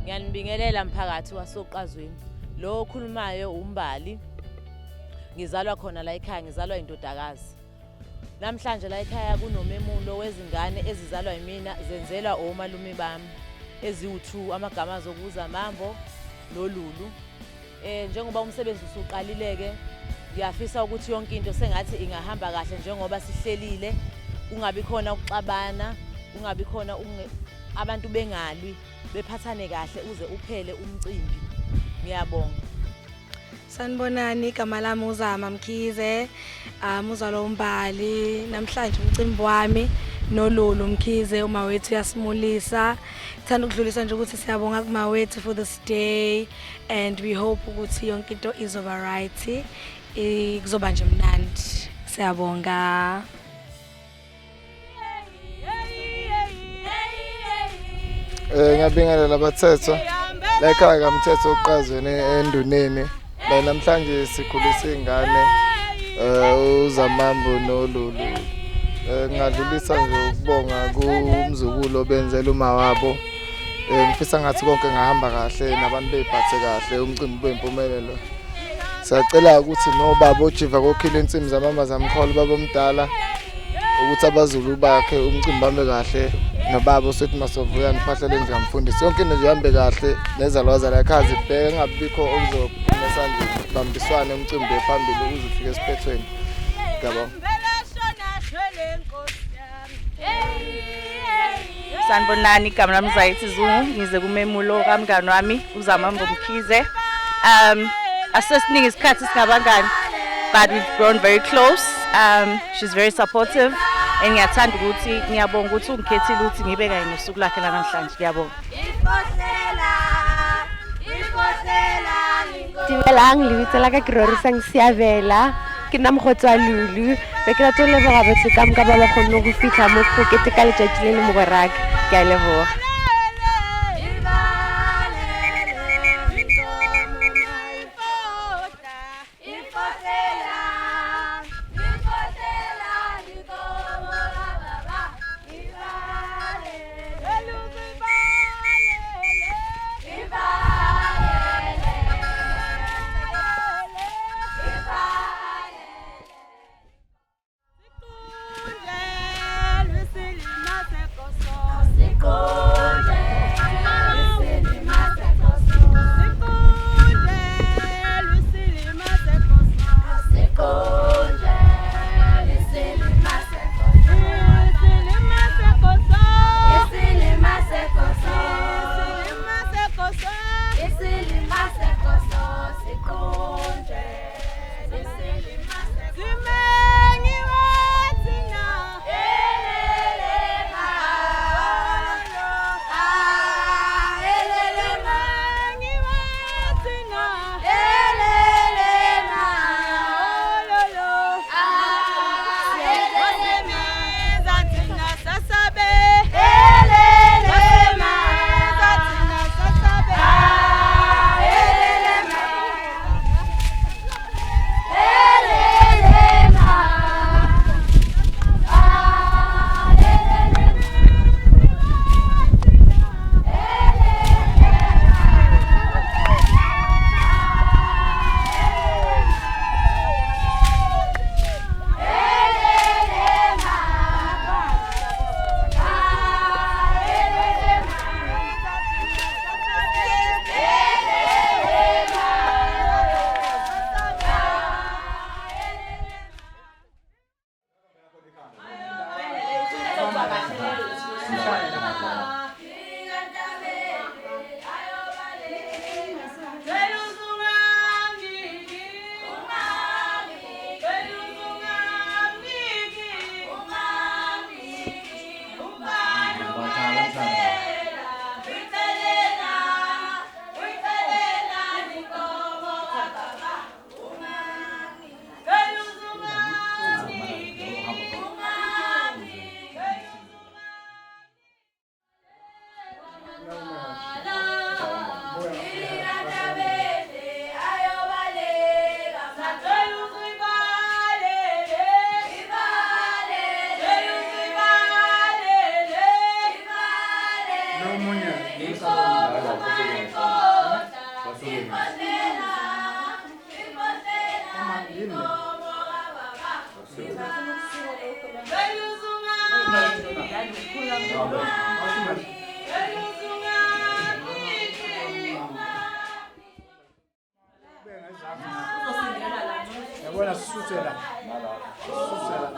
Ngiyanibingelela mphakathi wasoqazweni. Lo okhulumayo uMbali. Ngizalwa khona la ekhaya, ngizalwa indodakazi. Namhlanje la ekhaya kunomemulo wezingane ezizalwa yimina zenzelwa omalume bami eziwu2 amagama azokuza Mambo noLulu. Njengoba umsebenzi usuqalile-ke ngiyafisa ukuthi yonke into sengathi ingahamba kahle njengoba sihlelile, kungabi khona ukuxabana, kungabi khona abantu bengalwi, bephathane kahle uze uphele umcimbi. Ngiyabonga. Sanibonani, igama lami uZama Mkhize, uzalo uMbali. Namhlanje umcimbi wami noLulu Mkhize, uma wethu yasimulisa. Ngithanda ukudlulisa nje ukuthi siyabonga kuma wethu for this day and we hope ukuthi yonke into izoba right. Kuzoba nje mnandi. Siyabonga. Ngiyabingelela abathetho la ekhaya kaMthetho uqazweni enduneni. La namhlanje sikhulisa izingane uZamambo noLulu. Ngadlulisa nje ukubonga kumzukulu obenzela uma wabo. Ngifisa ngathi konke ngahamba kahle nabantu bephathe kahle umcimbi wempumelelo. Siyacela ukuthi nobaba ojiva kokhila insimbi zamama zamkholo baba omdala ukuthi abaZulu bakhe umcimbi bame kahle nobaba usethi Masovuya niphahlele njengamfundisi. Yonke into ihambe kahle nezalwaza la ekhaya zibheke ngabikho okuzophuma esandleni. Bambiswane umcimbi ephambili ukuze ufike esiphethweni. Ngiyabonga. Sanibonani, igama lami Zayithi Zungu, ngize kumemulo kamngani wami uZamambo Mkhize. Asesiningi isikhathi singabangani, but we've grown very close. She's very supportive and ngiyathanda ukuthi ngiyabonga ukuthi ungikhethile ukuthi ngibe kanye nosuku lakhe namhlanje. Ngiyabonga. Dumelang, lebitso la ka ke Rorisang Siavela, ke nna mogotsi wa Lulu. Be ke rata go leboga batho ka moka ba ba kgonne go fitlha mo go keteka letšatši le le mogweraka. Ke a leboga. Yabona sisutela. Sisutela.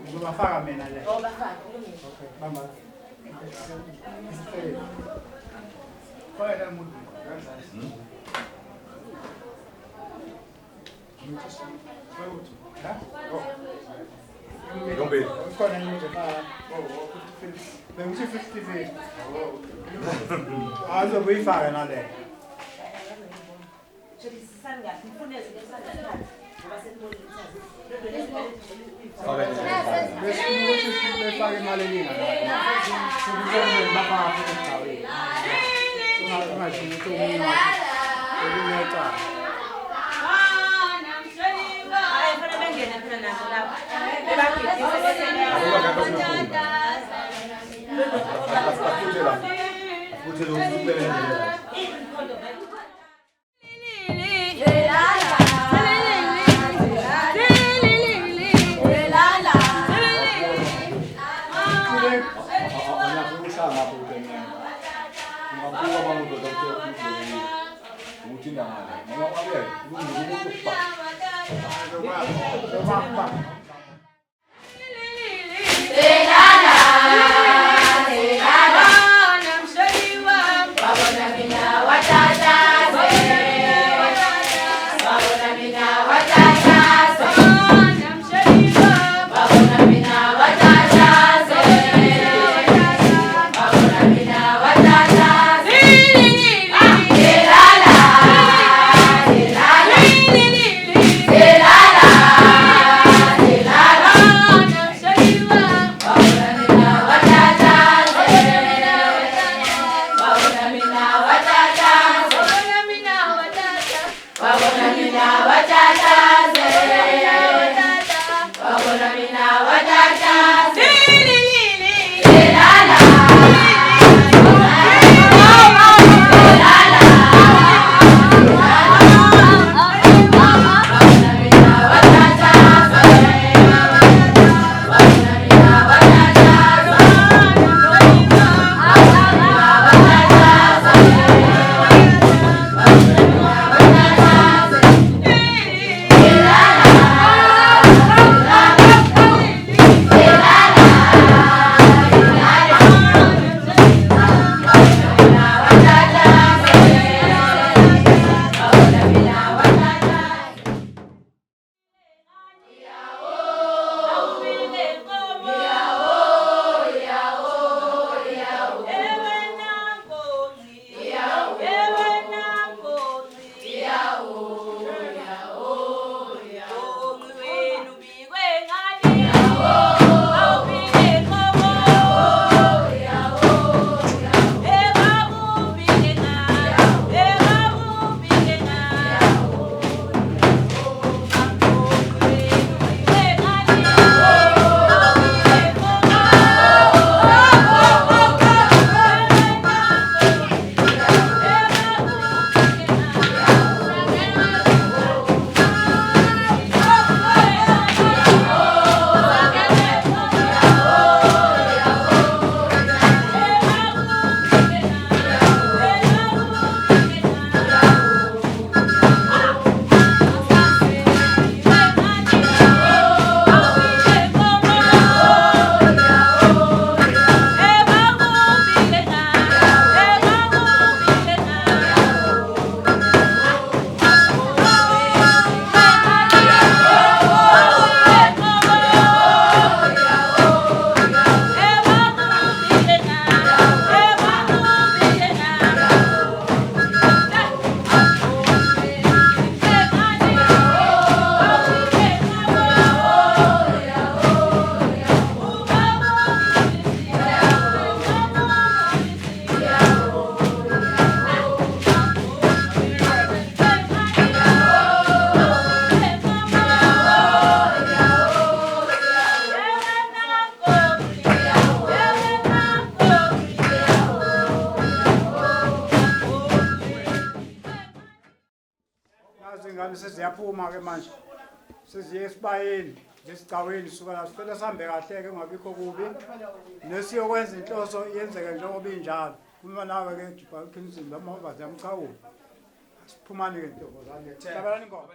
Ngizobafaka mina le. Okay, mama. Khoya la muntu. Don't be. Khona nje ba. Bengithi 50. Azobuyifaka na le. Befake imali eningi la. Sizobona bafaka esigcawini. Ungathi ukuthi umuntu ukunetha. Hayi fana bengena phela nazo lapha. izingane seziyaphuma ke manje seziye esibayeni ngesigcaweni suka la sicela sihambe kahle ke ungabikho kubi nesiyokwenza inhloso yenzeke njengoba injalo uma nawe ke Jibakini lamava zamchawu siphumani ke ntombazane hlabalani ingoma